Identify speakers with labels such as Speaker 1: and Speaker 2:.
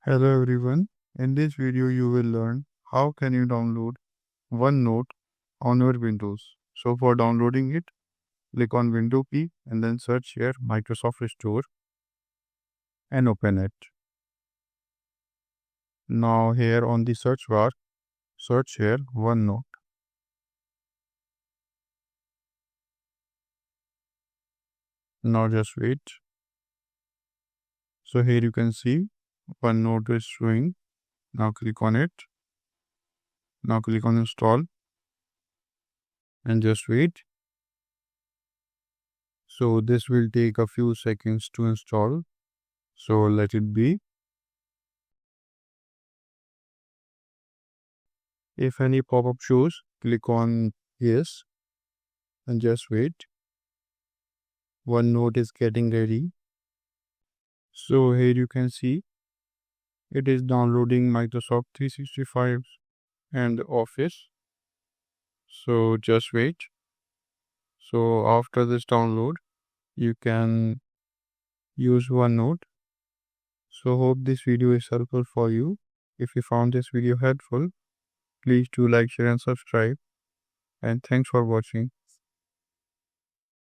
Speaker 1: Hello everyone. In this video you will learn how can you download OneNote on your Windows. So for downloading it, click on Window key and then search here Microsoft Store and open it. Now here on the search bar, search here OneNote. Now just wait. So here you can see OneNote is showing. Now click on it. Now click on install and just wait. So this will take a few seconds to install. So let it be. If any pop-up shows, click on yes and just wait. OneNote is getting ready. So here you can see it is downloading Microsoft 365 and Office. So just wait. So after this download, you can use OneNote. So hope this video is helpful for you. If you found this video helpful, please do like, share and subscribe. And thanks for watching.